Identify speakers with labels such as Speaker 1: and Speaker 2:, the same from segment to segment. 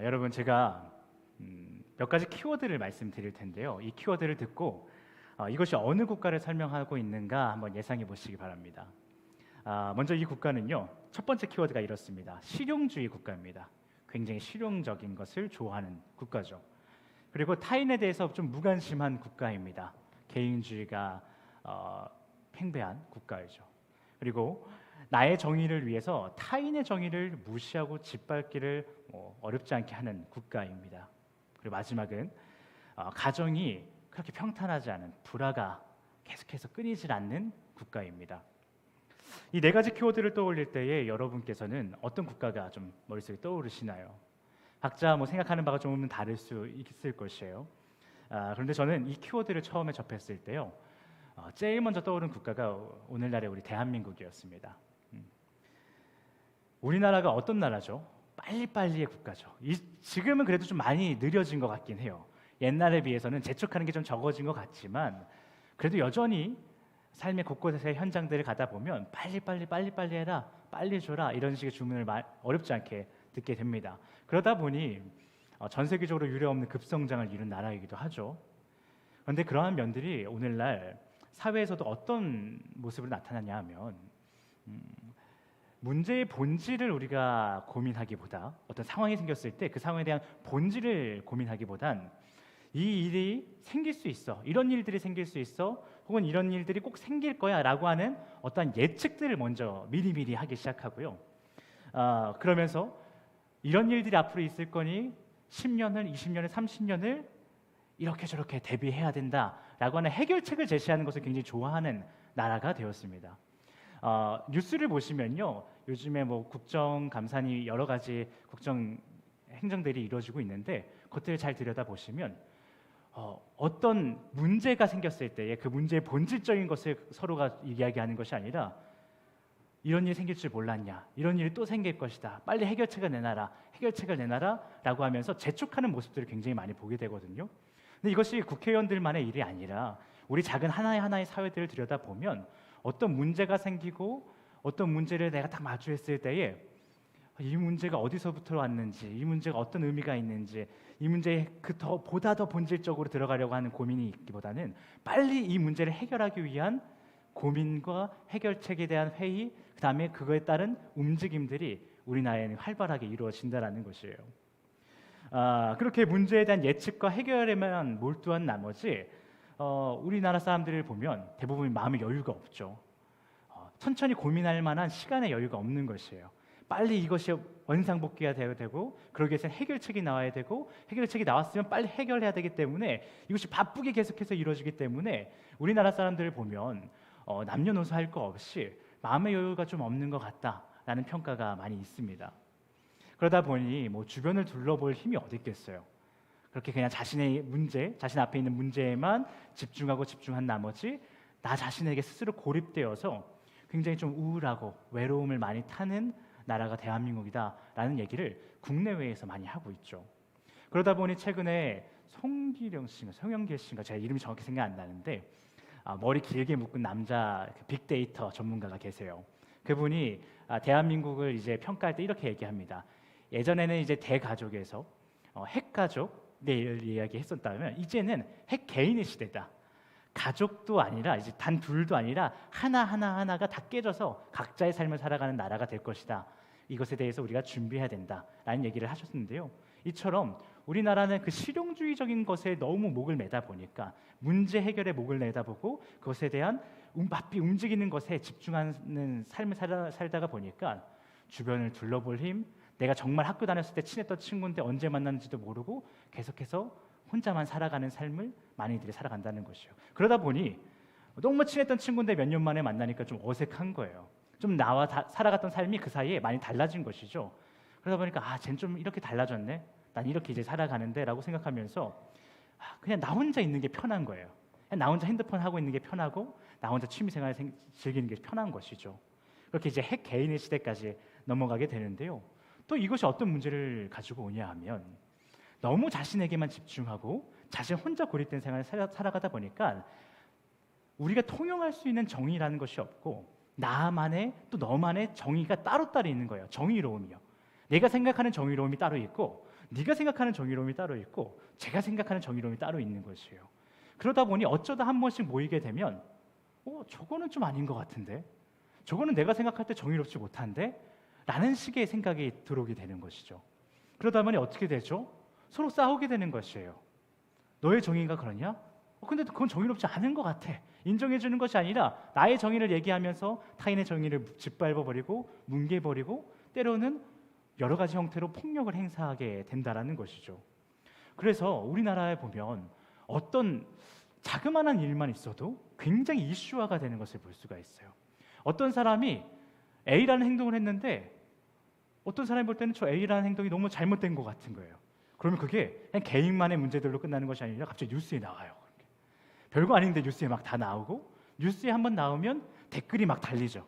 Speaker 1: 여러분 제가 몇 가지 키워드를 말씀드릴 텐데요. 이 키워드를 듣고 이것이 어느 국가를 설명하고 있는가 한번 예상해 보시기 바랍니다. 먼저 이 국가는요. 첫 번째 키워드가 이렇습니다. 실용주의 국가입니다. 굉장히 실용적인 것을 좋아하는 국가죠. 그리고 타인에 대해서 좀 무관심한 국가입니다. 개인주의가 팽배한 국가이죠. 그리고 나의 정의를 위해서 타인의 정의를 무시하고 짓밟기를 어렵지 않게 하는 국가입니다. 그리고 마지막은 가정이 그렇게 평탄하지 않은 불화가 계속해서 끊이질 않는 국가입니다. 이 네 가지 키워드를 떠올릴 때에 여러분께서는 어떤 국가가 좀 머릿속에 떠오르시나요? 각자 생각하는 바가 조금은 다를 수 있을 것이에요. 그런데 저는 이 키워드를 처음에 접했을 때요, 제일 먼저 떠오른 국가가 오늘날의 우리 대한민국이었습니다. 우리나라가 어떤 나라죠? 빨리빨리의 국가죠. 지금은 그래도 좀 많이 느려진 것 같긴 해요. 옛날에 비해서는 재촉하는 게 좀 적어진 것 같지만 그래도 여전히 삶의 곳곳의 현장들을 가다 보면 빨리 해라, 빨리 줘라 이런 식의 주문을 어렵지 않게 듣게 됩니다. 그러다 보니 전 세계적으로 유례없는 급성장을 이룬 나라이기도 하죠. 그런데 그러한 면들이 오늘날 사회에서도 어떤 모습으로 나타나냐 하면 문제의 본질을 우리가 고민하기보다 어떤 상황이 생겼을 때 그 상황에 대한 본질을 고민하기보단 이 일이 생길 수 있어, 이런 일들이 생길 수 있어, 혹은 이런 일들이 꼭 생길 거야 라고 하는 어떠한 예측들을 먼저 미리미리 하기 시작하고요. 그러면서 이런 일들이 앞으로 있을 거니 10년을, 20년을, 30년을 이렇게 저렇게 대비해야 된다라고 하는 해결책을 제시하는 것을 굉장히 좋아하는 나라가 되었습니다. 뉴스를 보시면요, 요즘에 국정 감사니 여러 가지 국정 행정들이 이루어지고 있는데 그것들을 잘 들여다보시면 어떤 문제가 생겼을 때에 그 문제의 본질적인 것을 서로가 이야기하는 것이 아니라 이런 일이 생길 줄 몰랐냐, 이런 일이 또 생길 것이다, 빨리 해결책을 내놔라 라고 하면서 재촉하는 모습들을 굉장히 많이 보게 되거든요. 근데 이것이 국회의원들만의 일이 아니라 우리 작은 하나의 사회들을 들여다보면 어떤 문제가 생기고 어떤 문제를 내가 딱 마주했을 때에 이 문제가 어디서부터 왔는지, 이 문제가 어떤 의미가 있는지, 이 문제에 보다 더 본질적으로 들어가려고 하는 고민이 있기보다는 빨리 이 문제를 해결하기 위한 고민과 해결책에 대한 회의, 그 다음에 그거에 따른 움직임들이 우리 나라에는 활발하게 이루어진다는 것이에요. 그렇게 문제에 대한 예측과 해결에만 몰두한 나머지 우리나라 사람들을 보면 대부분 마음의 여유가 없죠. 천천히 고민할 만한 시간의 여유가 없는 것이에요. 빨리 이것이 원상복귀가 되어야 되고 그러기 위해서는 해결책이 나와야 되고 해결책이 나왔으면 빨리 해결해야 되기 때문에 이것이 바쁘게 계속해서 이루어지기 때문에 우리나라 사람들을 보면 남녀노소 할 거 없이 마음의 여유가 좀 없는 것 같다라는 평가가 많이 있습니다. 그러다 보니 주변을 둘러볼 힘이 어디 있겠어요. 그렇게 그냥 자신의 문제, 자신 앞에 있는 문제에만 집중한 나머지 나 자신에게 스스로 고립되어서 굉장히 좀 우울하고 외로움을 많이 타는 나라가 대한민국이다라는 얘기를 국내외에서 많이 하고 있죠. 그러다 보니 최근에 송영길 씨인가 제가 이름이 정확히 생각 안 나는데 머리 길게 묶은 남자 빅데이터 전문가가 계세요. 그분이 대한민국을 이제 평가할 때 이렇게 얘기합니다. 예전에는 이제 대가족에서 핵가족을 이야기했었다면 이제는 핵개인의 시대다. 가족도 아니라 이제 단 둘도 아니라 하나가 다 깨져서 각자의 삶을 살아가는 나라가 될 것이다. 이것에 대해서 우리가 준비해야 된다라는 얘기를 하셨는데요. 이처럼 우리나라는 그 실용주의적인 것에 너무 목을 매다 보니까 문제 해결에 목을 내다 보고 그것에 대한 바삐 움직이는 것에 집중하는 삶을 살다가 보니까 주변을 둘러볼 힘, 내가 정말 학교 다녔을 때 친했던 친구인데 언제 만났는지도 모르고 계속해서 혼자만 살아가는 삶을 많이들이 살아간다는 것이요. 그러다 보니 너무 친했던 친구인데 몇 년 만에 만나니까 좀 어색한 거예요. 좀 나와 살아갔던 삶이 그 사이에 많이 달라진 것이죠. 그러다 보니까 쟤는 좀 이렇게 달라졌네. 난 이렇게 이제 살아가는데 라고 생각하면서 그냥 나 혼자 있는 게 편한 거예요. 그냥 나 혼자 핸드폰 하고 있는 게 편하고 나 혼자 취미생활 즐기는 게 편한 것이죠. 그렇게 이제 핵 개인의 시대까지 넘어가게 되는데요. 또 이것이 어떤 문제를 가지고 오냐 하면 너무 자신에게만 집중하고 자신 혼자 고립된 생활을 살아가다 보니까 우리가 통용할 수 있는 정의라는 것이 없고 나만의 또 너만의 정의가 따로따로 있는 거예요. 정의로움이요. 내가 생각하는 정의로움이 따로 있고 네가 생각하는 정의로움이 따로 있고 제가 생각하는 정의로움이 따로 있는 것이에요. 그러다 보니 어쩌다 한 번씩 모이게 되면 저거는 좀 아닌 것 같은데, 저거는 내가 생각할 때 정의롭지 못한데 라는 식의 생각이 들어오게 되는 것이죠. 그러다 보니 어떻게 되죠? 서로 싸우게 되는 것이에요. 너의 정의가 그러냐? 근데 그건 정의롭지 않은 것 같아. 인정해 주는 것이 아니라 나의 정의를 얘기하면서 타인의 정의를 짓밟아버리고 뭉개버리고 때로는 여러 가지 형태로 폭력을 행사하게 된다라는 것이죠. 그래서 우리나라에 보면 어떤 자그마한 일만 있어도 굉장히 이슈화가 되는 것을 볼 수가 있어요. 어떤 사람이 A라는 행동을 했는데 어떤 사람이 볼 때는 저 A라는 행동이 너무 잘못된 것 같은 거예요. 그러면 그게 그냥 개인만의 문제들로 끝나는 것이 아니라 갑자기 뉴스에 나와요. 별거 아닌데 뉴스에 막 다 나오고, 뉴스에 한번 나오면 댓글이 막 달리죠.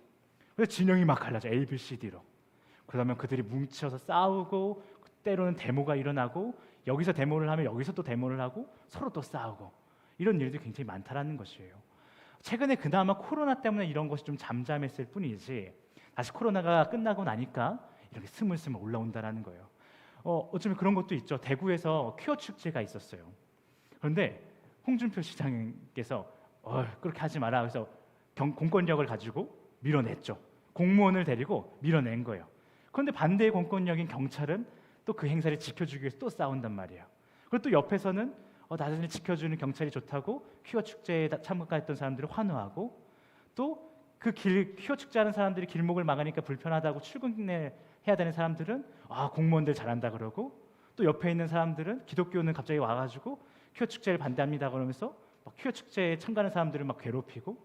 Speaker 1: 그래서 진영이 막 갈라져, A, B, C, D로. 그러면 그들이 뭉쳐서 싸우고 때로는 데모가 일어나고, 여기서 데모를 하면 여기서 또 데모를 하고 서로 또 싸우고, 이런 일들이 굉장히 많다라는 것이에요. 최근에 그나마 코로나 때문에 이런 것이 좀 잠잠했을 뿐이지 다시 코로나가 끝나고 나니까 이렇게 스물스물 올라온다라는 거예요. 어쩌면 그런 것도 있죠. 대구에서 퀴어 축제가 있었어요. 그런데 홍준표 시장께서 그렇게 하지 마라. 그래서 공권력을 가지고 밀어냈죠. 공무원을 데리고 밀어낸 거예요. 그런데 반대의 공권력인 경찰은 또 그 행사를 지켜주기 위해서 또 싸운단 말이에요. 그리고 또 옆에서는 나를 지켜주는 경찰이 좋다고 퀴어 축제에 참가했던 사람들을 환호하고, 또 그 퀴어 축제하는 사람들이 길목을 막으니까 불편하다고 출근해야 되는 사람들은 공무원들 잘한다 그러고, 또 옆에 있는 사람들은 기독교는 갑자기 와가지고 퀴어 축제를 반대합니다 그러면서 막 퀴어 축제에 참가하는 사람들을 막 괴롭히고,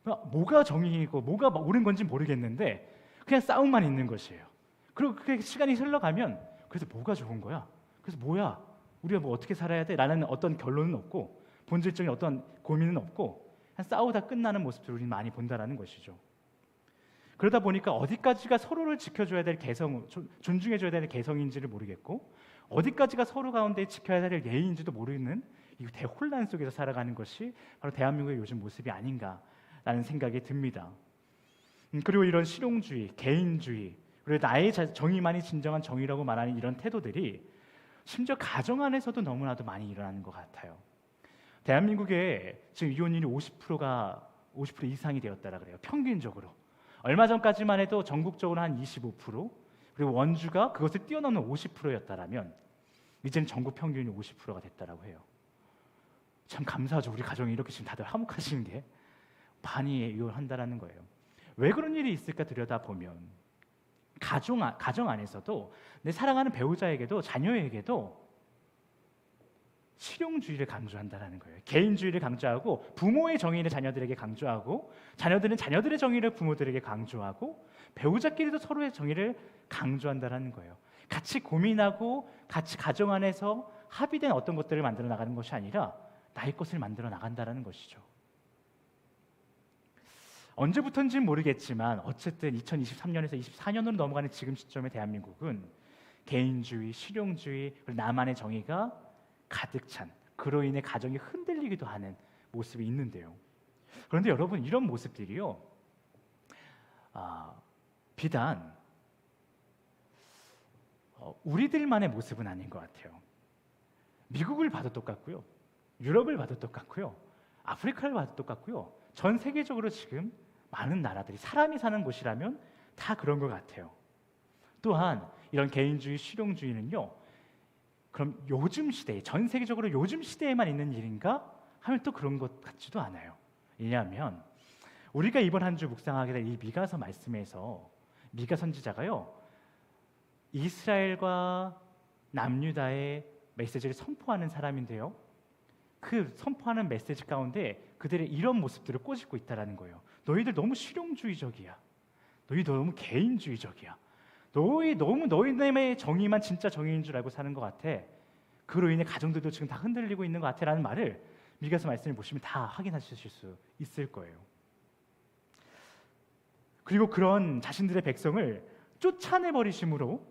Speaker 1: 뭐가 정의이고 뭐가 옳은 건지 모르겠는데 그냥 싸움만 있는 것이에요. 그리고 그렇게 시간이 흘러가면 그래서 뭐가 좋은 거야? 그래서 뭐야? 우리가 뭐 어떻게 살아야 돼? 라는 어떤 결론은 없고 본질적인 어떤 고민은 없고 그냥 싸우다 끝나는 모습들을 우리는 많이 본다라는 것이죠. 그러다 보니까 어디까지가 서로를 지켜줘야 될 개성, 존중해줘야 될 개성인지를 모르겠고 어디까지가 서로 가운데 지켜야 될 예의인지도 모르는 이 대혼란 속에서 살아가는 것이 바로 대한민국의 요즘 모습이 아닌가라는 생각이 듭니다. 그리고 이런 실용주의, 개인주의, 그리고 나의 정의만이 진정한 정의라고 말하는 이런 태도들이 심지어 가정 안에서도 너무나도 많이 일어나는 것 같아요. 대한민국의 지금 이혼율이 50% 이상이 되었다라 그래요. 평균적으로. 얼마 전까지만 해도 전국적으로 한 25%, 그리고 원주가 그것을 뛰어넘는 50%였다라면 이제는 전국 평균이 50%가 됐다라고 해요. 참 감사하죠. 우리 가정이 이렇게 지금 다들 화목하신 게 반이 이혼한다라는 거예요. 왜 그런 일이 있을까 들여다보면 가정 안에서도 내 사랑하는 배우자에게도 자녀에게도 실용주의를 강조한다라는 거예요. 개인주의를 강조하고 부모의 정의를 자녀들에게 강조하고 자녀들은 자녀들의 정의를 부모들에게 강조하고 배우자끼리도 서로의 정의를 강조한다라는 거예요. 같이 고민하고 같이 가정 안에서 합의된 어떤 것들을 만들어 나가는 것이 아니라 나의 것을 만들어 나간다라는 것이죠. 언제부터인지는 모르겠지만 어쨌든 2023년에서 24년으로 넘어가는 지금 시점의 대한민국은 개인주의, 실용주의, 그리고 나만의 정의가 가득 찬, 그로 인해 가정이 흔들리기도 하는 모습이 있는데요. 그런데 여러분, 이런 모습들이요, 비단 우리들만의 모습은 아닌 것 같아요. 미국을 봐도 똑같고요, 유럽을 봐도 똑같고요, 아프리카를 봐도 똑같고요, 전 세계적으로 지금 많은 나라들이 사람이 사는 곳이라면 다 그런 것 같아요. 또한 이런 개인주의, 실용주의는요, 그럼 요즘 시대에, 전 세계적으로 요즘 시대에만 있는 일인가 하면 또 그런 것 같지도 않아요. 왜냐하면 우리가 이번 한 주 묵상하게 될 이 미가서 말씀에서 미가 선지자가요, 이스라엘과 남유다의 메시지를 선포하는 사람인데요, 그 선포하는 메시지 가운데 그들의 이런 모습들을 꼬집고 있다라는 거예요. 너희들 너무 실용주의적이야. 너희 너무 개인주의적이야. 너희들의 정의만 진짜 정의인 줄 알고 사는 것 같아. 그로 인해 가정들도 지금 다 흔들리고 있는 것 같아라는 말을 미가서 말씀을 보시면 다 확인하실 수 있을 거예요. 그리고 그런 자신들의 백성을 쫓아내버리심으로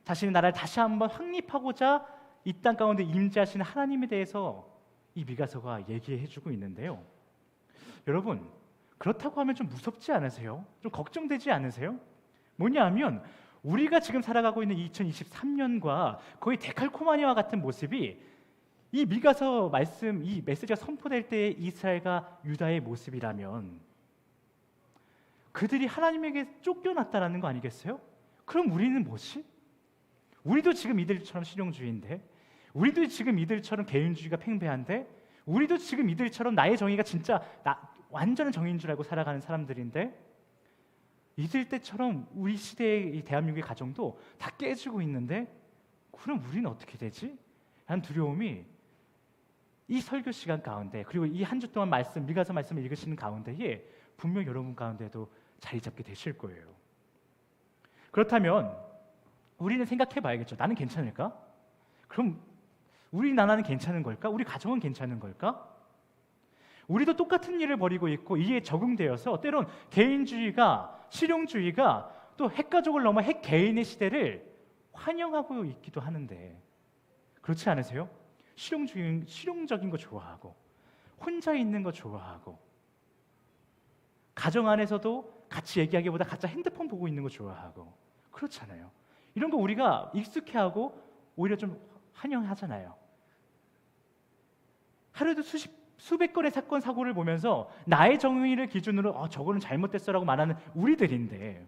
Speaker 1: 자신의 나라를 다시 한번 확립하고자 이 땅 가운데 임재하시는 하나님에 대해서 이 미가서가 얘기해주고 있는데요. 여러분, 그렇다고 하면 좀 무섭지 않으세요? 좀 걱정되지 않으세요? 뭐냐 하면 우리가 지금 살아가고 있는 2023년과 거의 데칼코마니와 같은 모습이 이 미가서 말씀, 이 메시지가 선포될 때의 이스라엘과 유다의 모습이라면 그들이 하나님에게 쫓겨났다라는 거 아니겠어요? 그럼 우리는 뭐지? 우리도 지금 이들처럼 실용주의인데, 우리도 지금 이들처럼 개인주의가 팽배한데, 우리도 지금 이들처럼 나의 정의가 진짜 완전한 정의인 줄 알고 살아가는 사람들인데, 이들 때처럼 우리 시대의 이 대한민국의 가정도 다 깨지고 있는데, 그럼 우리는 어떻게 되지? 라는 두려움이 이 설교 시간 가운데, 그리고 이 한 주 동안 미가서 말씀을 읽으시는 가운데에 분명 여러분 가운데도 자리 잡게 되실 거예요. 그렇다면 우리는 생각해 봐야겠죠. 나는 괜찮을까? 그럼 우리 나라는 괜찮은 걸까? 우리 가정은 괜찮은 걸까? 우리도 똑같은 일을 벌이고 있고 이에 적응되어서 때론 개인주의가, 실용주의가 또 핵가족을 넘어 핵개인의 시대를 환영하고 있기도 하는데, 그렇지 않으세요? 실용적인 거 좋아하고, 혼자 있는 거 좋아하고, 가정 안에서도 같이 얘기하기보다 각자 핸드폰 보고 있는 거 좋아하고, 그렇잖아요. 이런 거 우리가 익숙해하고 오히려 좀 환영하잖아요. 하루에도 수백 건의 사건 사고를 보면서 나의 정의를 기준으로 저거는 잘못됐어라고 말하는 우리들인데,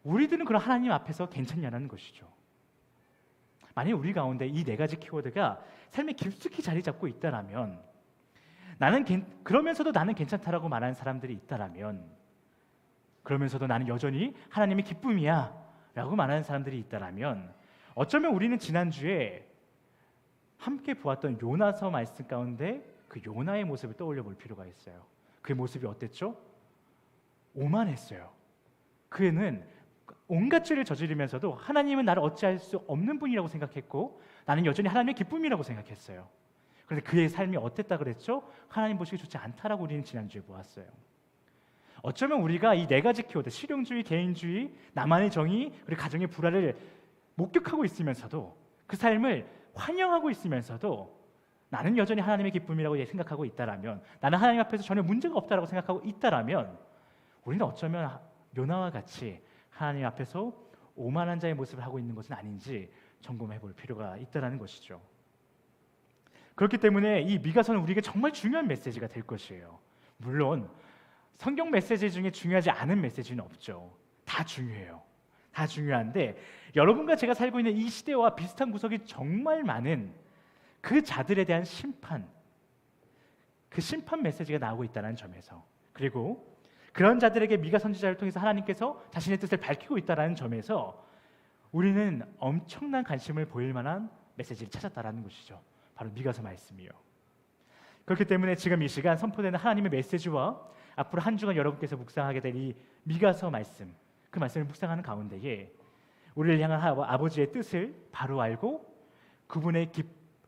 Speaker 1: 우리들은 그런 하나님 앞에서 괜찮냐는 것이죠. 만약 우리 가운데 이 네 가지 키워드가 삶에 깊숙이 자리 잡고 있다라면, 그러면서도 나는 괜찮다라고 말하는 사람들이 있다라면, 그러면서도 나는 여전히 하나님의 기쁨이야 라고 말하는 사람들이 있다라면, 어쩌면 우리는 지난주에 함께 보았던 요나서 말씀 가운데 그 요나의 모습을 떠올려 볼 필요가 있어요. 그의 모습이 어땠죠? 오만했어요. 그는 온갖 죄를 저지르면서도 하나님은 나를 어찌할 수 없는 분이라고 생각했고, 나는 여전히 하나님의 기쁨이라고 생각했어요. 그런데 그의 삶이 어땠다 그랬죠? 하나님 보시기 좋지 않다라고 우리는 지난주에 보았어요. 어쩌면 우리가 이 네 가지 키워드, 실용주의, 개인주의, 나만의 정의, 그리고 가정의 불화를 목격하고 있으면서도, 그 삶을 환영하고 있으면서도 나는 여전히 하나님의 기쁨이라고 생각하고 있다라면, 나는 하나님 앞에서 전혀 문제가 없다라고 생각하고 있다라면, 우리는 어쩌면 요나와 같이 하나님 앞에서 오만한 자의 모습을 하고 있는 것은 아닌지 점검해 볼 필요가 있다는 것이죠. 그렇기 때문에 이 미가서는 우리에게 정말 중요한 메시지가 될 것이에요. 물론 성경 메시지 중에 중요하지 않은 메시지는 없죠. 다 중요해요. 다 중요한데, 여러분과 제가 살고 있는 이 시대와 비슷한 구석이 정말 많은 그 자들에 대한 심판, 그 심판 메시지가 나오고 있다는 점에서, 그리고 그런 자들에게 미가 선지자를 통해서 하나님께서 자신의 뜻을 밝히고 있다는 점에서 우리는 엄청난 관심을 보일 만한 메시지를 찾았다는 것이죠. 바로 미가서 말씀이요. 그렇기 때문에 지금 이 시간 선포되는 하나님의 메시지와 앞으로 한 주간 여러분께서 묵상하게 될 이 미가서 말씀, 그 말씀을 묵상하는 가운데에 우리를 향한 아버지의 뜻을 바로 알고 그분의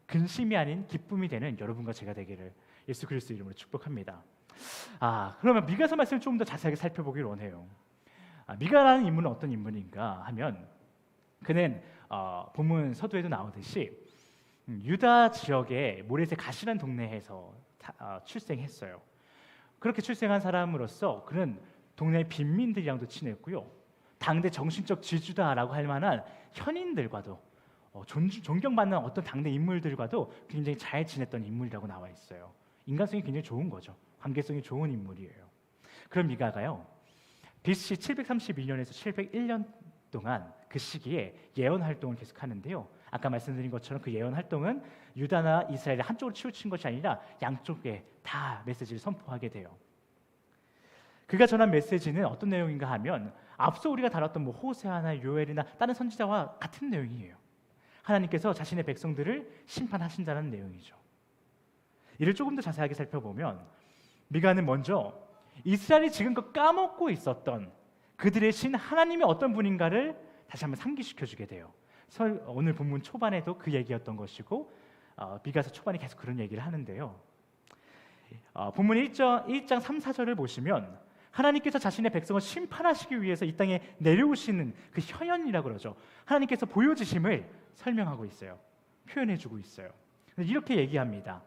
Speaker 1: 근심이 아닌 기쁨이 되는 여러분과 제가 되기를 예수 그리스도 이름으로 축복합니다. 그러면 미가서 말씀을 좀 더 자세하게 살펴보길 원해요. 미가라는 인물은 어떤 인물인가 하면, 그는 본문 서두에도 나오듯이 유다 지역의 모레셋 가시란 동네에서 출생했어요. 그렇게 출생한 사람으로서 그는 동네 빈민들이랑도 친했고요, 당대 정신적 지주다라고 할 만한 현인들과도 존경받는 어떤 당대 인물들과도 굉장히 잘 지냈던 인물이라고 나와 있어요. 인간성이 굉장히 좋은 거죠. 관계성이 좋은 인물이에요. 그런 미가가요, BC 732년에서 701년 동안 그 시기에 예언 활동을 계속하는데요, 아까 말씀드린 것처럼 그 예언 활동은 유다나 이스라엘의 한쪽으로 치우친 것이 아니라 양쪽에 다 메시지를 선포하게 돼요. 그가 전한 메시지는 어떤 내용인가 하면, 앞서 우리가 다뤘던 호세아나 요엘이나 다른 선지자와 같은 내용이에요. 하나님께서 자신의 백성들을 심판하신다는 내용이죠. 이를 조금 더 자세하게 살펴보면, 미가는 먼저 이스라엘이 지금껏 까먹고 있었던 그들의 신 하나님이 어떤 분인가를 다시 한번 상기시켜주게 돼요. 오늘 본문 초반에도 그 얘기였던 것이고, 미가서 초반에 계속 그런 얘기를 하는데요, 본문 1장 3, 4절을 보시면 하나님께서 자신의 백성을 심판하시기 위해서 이 땅에 내려오시는 그 현현이라고 그러죠. 하나님께서 보여주심을 설명하고 있어요. 표현해주고 있어요. 이렇게 얘기합니다.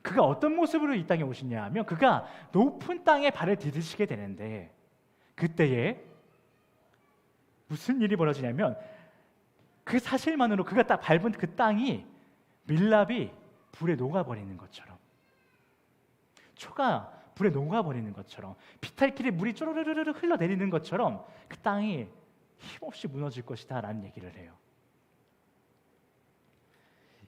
Speaker 1: 그가 어떤 모습으로 이 땅에 오시냐 하면, 그가 높은 땅에 발을 디디시게 되는데, 그때에 무슨 일이 벌어지냐면 그 사실만으로 그가 딱 밟은 그 땅이 밀랍이 불에 녹아버리는 것처럼, 초가 불에 녹아버리는 것처럼, 비탈길에 물이 쪼르르르 흘러내리는 것처럼 그 땅이 힘없이 무너질 것이다 라는 얘기를 해요.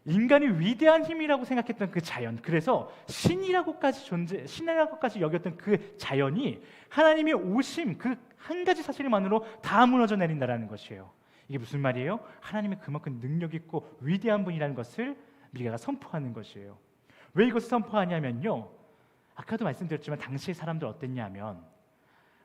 Speaker 1: 인간이 위대한 힘이라고 생각했던 그 자연, 그래서 신이라고까지 여겼던 그 자연이 하나님의 오심 그 한 가지 사실만으로 다 무너져 내린다라는 것이에요. 이게 무슨 말이에요? 하나님이 그만큼 능력 있고 위대한 분이라는 것을 미가가 선포하는 것이에요. 왜 이것을 선포하냐면요, 아까도 말씀드렸지만 당시의 사람들 어땠냐면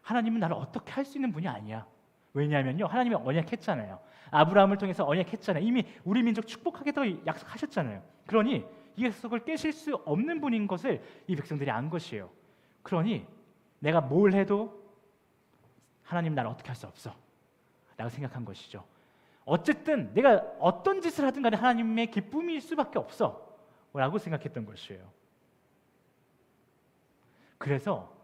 Speaker 1: 하나님은 나를 어떻게 할 수 있는 분이 아니야. 왜냐하면요, 하나님이 언약했잖아요. 아브라함을 통해서 언약했잖아요. 이미 우리 민족 축복하겠다고 약속하셨잖아요. 그러니 이 약속을 깨실 수 없는 분인 것을 이 백성들이 안 것이에요. 그러니 내가 뭘 해도 하나님 나를 어떻게 할 수 없어 라고 생각한 것이죠. 어쨌든 내가 어떤 짓을 하든 간에 하나님의 기쁨일 수밖에 없어 라고 생각했던 것이에요. 그래서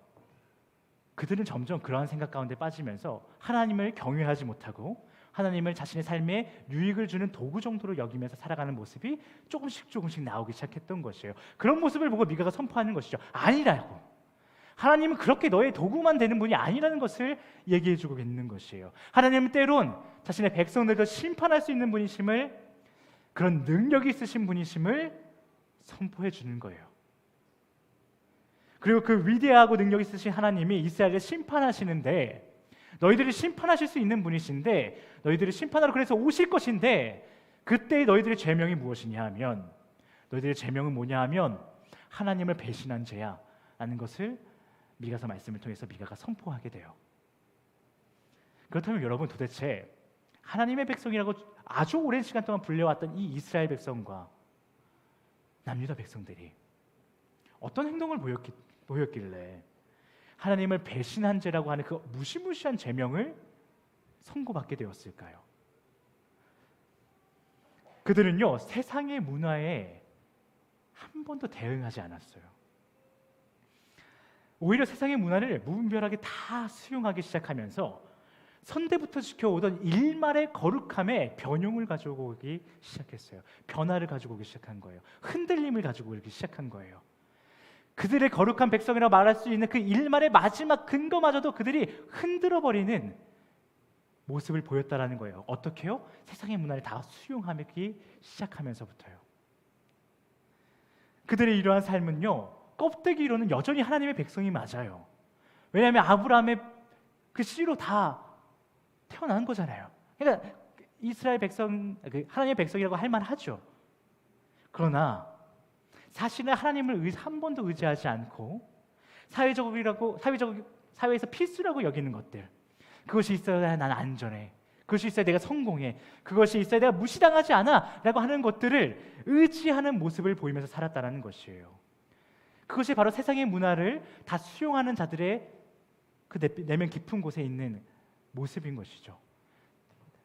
Speaker 1: 그들은 점점 그러한 생각 가운데 빠지면서 하나님을 경외하지 못하고 하나님을 자신의 삶에 유익을 주는 도구 정도로 여기면서 살아가는 모습이 조금씩 나오기 시작했던 것이에요. 그런 모습을 보고 미가가 선포하는 것이죠. 아니라고. 하나님은 그렇게 너의 도구만 되는 분이 아니라는 것을 얘기해주고 있는 것이에요. 하나님은 때론 자신의 백성들도 심판할 수 있는 분이심을, 그런 능력이 있으신 분이심을 선포해 주는 거예요. 그리고 그 위대하고 능력 있으신 하나님이 이스라엘을 심판하시는데, 너희들을 심판하실 수 있는 분이신데, 너희들을 심판하러 그래서 오실 것인데, 그때 너희들의 죄명이 무엇이냐 하면, 너희들의 죄명은 뭐냐 하면 하나님을 배신한 죄야 라는 것을 미가서 말씀을 통해서 미가가 선포하게 돼요. 그렇다면 여러분, 도대체 하나님의 백성이라고 아주 오랜 시간 동안 불려왔던 이 이스라엘 백성과 남유다 백성들이 어떤 행동을 보였길래 하나님을 배신한 죄라고 하는 그 무시무시한 죄명을 선고받게 되었을까요? 그들은요, 세상의 문화에 한 번도 대응하지 않았어요. 오히려 세상의 문화를 무분별하게 다 수용하기 시작하면서 선대부터 지켜오던 일말의 거룩함에 변형을 가지고 오기 시작했어요. 변화를 가지고 오기 시작한 거예요. 흔들림을 가지고 오기 시작한 거예요. 그들의 거룩한 백성이라고 말할 수 있는 그 일말의 마지막 근거마저도 그들이 흔들어버리는 모습을 보였다라는 거예요. 어떻게요? 세상의 문화를 다 수용하기 시작하면서부터요. 그들의 이러한 삶은요, 껍데기로는 여전히 하나님의 백성이 맞아요. 왜냐하면 아브라함의 그 씨로 다 태어난 거잖아요. 그러니까 이스라엘 백성, 하나님의 백성이라고 할 만하죠. 그러나 사실은 하나님을 한 번도 의지하지 않고 사회에서 필수라고 여기는 것들, 그것이 있어야 난 안전해, 그것이 있어야 내가 성공해, 그것이 있어야 내가 무시당하지 않아 라고 하는 것들을 의지하는 모습을 보이면서 살았다는 것이에요. 그것이 바로 세상의 문화를 다 수용하는 자들의 그 내면 깊은 곳에 있는 모습인 것이죠.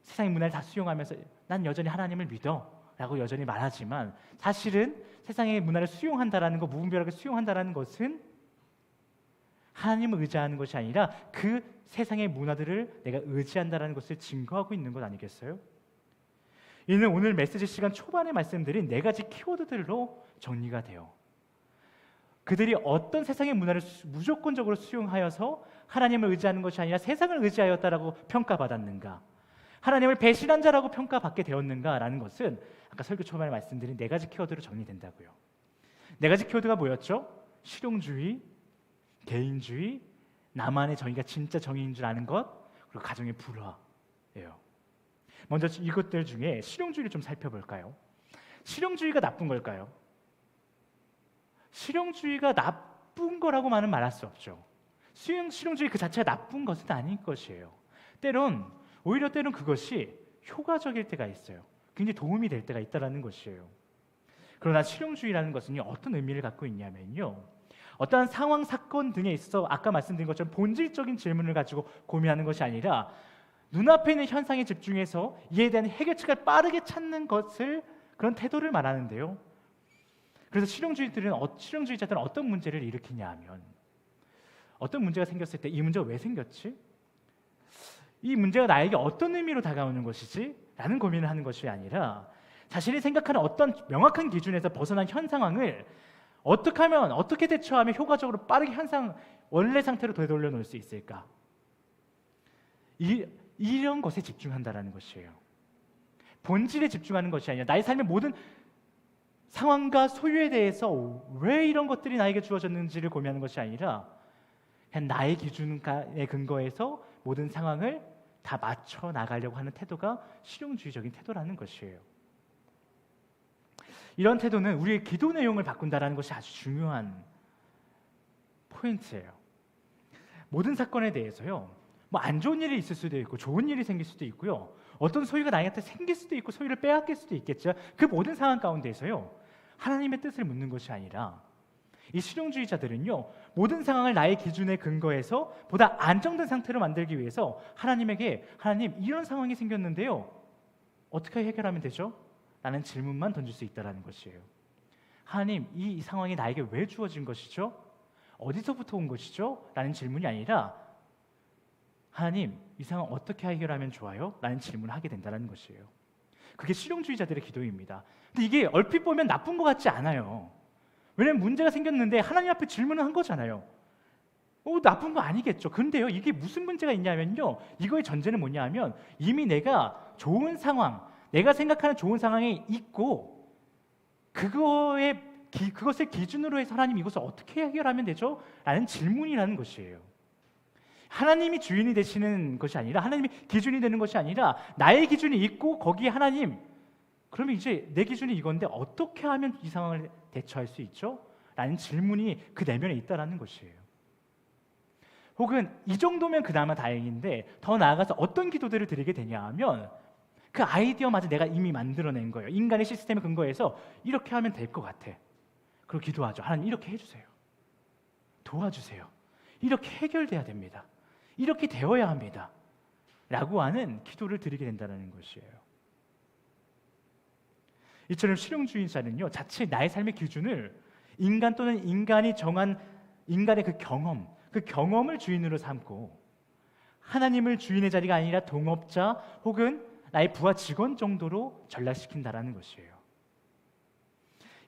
Speaker 1: 세상의 문화를 다 수용하면서 난 여전히 하나님을 믿어 라고 여전히 말하지만, 사실은 세상의 문화를 수용한다라는 것, 무분별하게 수용한다라는 것은 하나님을 의지하는 것이 아니라 그 세상의 문화들을 내가 의지한다라는 것을 증거하고 있는 것 아니겠어요? 이는 오늘 메시지 시간 초반에 말씀드린 4가지 키워드들로 정리가 돼요. 그들이 어떤 세상의 문화를 무조건적으로 수용하여서 하나님을 의지하는 것이 아니라 세상을 의지하였다라고 평가받았는가, 하나님을 배신한 자라고 평가받게 되었는가라는 것은 아까 설교 초반에 말씀드린 4가지 키워드로 정리된다고요. 4가지 키워드가 뭐였죠? 실용주의, 개인주의, 나만의 정의가 진짜 정의인 줄 아는 것, 그리고 가정의 불화예요. 먼저 이것들 중에 실용주의를 좀 살펴볼까요? 실용주의가 나쁜 걸까요? 실용주의가 나쁜 거라고만은 말할 수 없죠. 실용주의 그 자체가 나쁜 것은 아닐 것이에요. 오히려 때론 그것이 효과적일 때가 있어요. 굉장히 도움이 될 때가 있다는 것이에요. 그러나 실용주의라는 것은 어떤 의미를 갖고 있냐면요, 어떠한 상황, 사건 등에 있어서 아까 말씀드린 것처럼 본질적인 질문을 가지고 고민하는 것이 아니라 눈앞에 있는 현상에 집중해서 이에 대한 해결책을 빠르게 찾는 것을, 그런 태도를 말하는데요. 그래서 실용주의자들은 어떤 문제를 일으키냐 하면, 어떤 문제가 생겼을 때 이 문제가 왜 생겼지? 이 문제가 나에게 어떤 의미로 다가오는 것이지? 라는 고민을 하는 것이 아니라 자신이 생각하는 어떤 명확한 기준에서 벗어난 현 상황을 어떻게 대처하면 효과적으로 빠르게 원래 상태로 되돌려 놓을 수 있을까? 이런 것에 집중한다라는 것이에요. 본질에 집중하는 것이 아니라 나의 삶의 모든 상황과 소유에 대해서 왜 이런 것들이 나에게 주어졌는지를 고민하는 것이 아니라 그냥 나의 기준에 근거해서 모든 상황을 다 맞춰 나가려고 하는 태도가 실용주의적인 태도라는 것이에요. 이런 태도는 우리의 기도 내용을 바꾼다라는 것이 아주 중요한 포인트예요. 모든 사건에 대해서요, 뭐 안 좋은 일이 있을 수도 있고 좋은 일이 생길 수도 있고요, 어떤 소유가 나한테 생길 수도 있고 소유를 빼앗길 수도 있겠죠. 그 모든 상황 가운데에서요, 하나님의 뜻을 묻는 것이 아니라 이 실용주의자들은요, 모든 상황을 나의 기준에 근거해서 보다 안정된 상태로 만들기 위해서 하나님 이런 상황이 생겼는데요, 어떻게 해결하면 되죠? 라는 질문만 던질 수 있다는 것이에요. 하나님, 이 상황이 나에게 왜 주어진 것이죠? 어디서부터 온 것이죠? 라는 질문이 아니라 하나님, 이 상황 어떻게 해결하면 좋아요? 라는 질문을 하게 된다는 것이에요. 그게 실용주의자들의 기도입니다. 근데 이게 얼핏 보면 나쁜 것 같지 않아요. 왜냐하면 문제가 생겼는데 하나님 앞에 질문을 한 거잖아요. 나쁜 거 아니겠죠. 근데요, 이게 무슨 문제가 있냐면요, 이거의 전제는 뭐냐 하면 이미 내가 좋은 상황, 내가 생각하는 좋은 상황에 있고 그것을 기준으로 해서 하나님 이것을 어떻게 해결하면 되죠? 라는 질문이라는 것이에요. 하나님이 주인이 되시는 것이 아니라, 하나님이 기준이 되는 것이 아니라 나의 기준이 있고 거기에 하나님, 그러면 이제 내 기준이 이건데 어떻게 하면 이 상황을 대처할 수 있죠? 라는 질문이 그 내면에 있다는 것이에요. 혹은 이 정도면 그나마 다행인데 더 나아가서 어떤 기도들을 드리게 되냐 하면 그 아이디어마저 내가 이미 만들어낸 거예요. 인간의 시스템에 근거해서 이렇게 하면 될 것 같아. 그리고 기도하죠. 하나님, 이렇게 해주세요. 도와주세요. 이렇게 해결돼야 됩니다. 이렇게 되어야 합니다. 라고 하는 기도를 드리게 된다는 것이에요. 이처럼 실용주의자는요, 자칫 나의 삶의 기준을 인간 또는 인간이 정한 인간의 그 경험을 주인으로 삼고 하나님을 주인의 자리가 아니라 동업자 혹은 나의 부하 직원 정도로 전락시킨다라는 것이에요.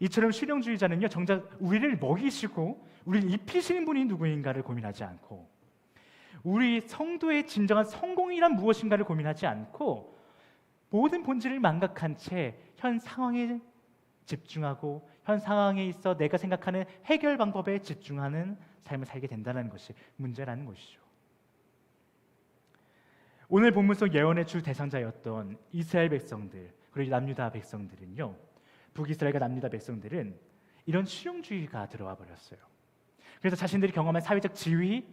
Speaker 1: 이처럼 실용주의자는요, 정작 우리를 먹이시고 우리를 입히시는 분이 누구인가를 고민하지 않고 우리 성도의 진정한 성공이란 무엇인가를 고민하지 않고 모든 본질을 망각한 채 현 상황에 집중하고 현 상황에 있어 내가 생각하는 해결 방법에 집중하는 삶을 살게 된다는 것이 문제라는 것이죠. 오늘 본문 속 예언의 주 대상자였던 이스라엘 백성들, 그리고 남유다 백성들은요, 북이스라엘과 남유다 백성들은 이런 실용주의가 들어와 버렸어요. 그래서 자신들이 경험한 사회적 지위,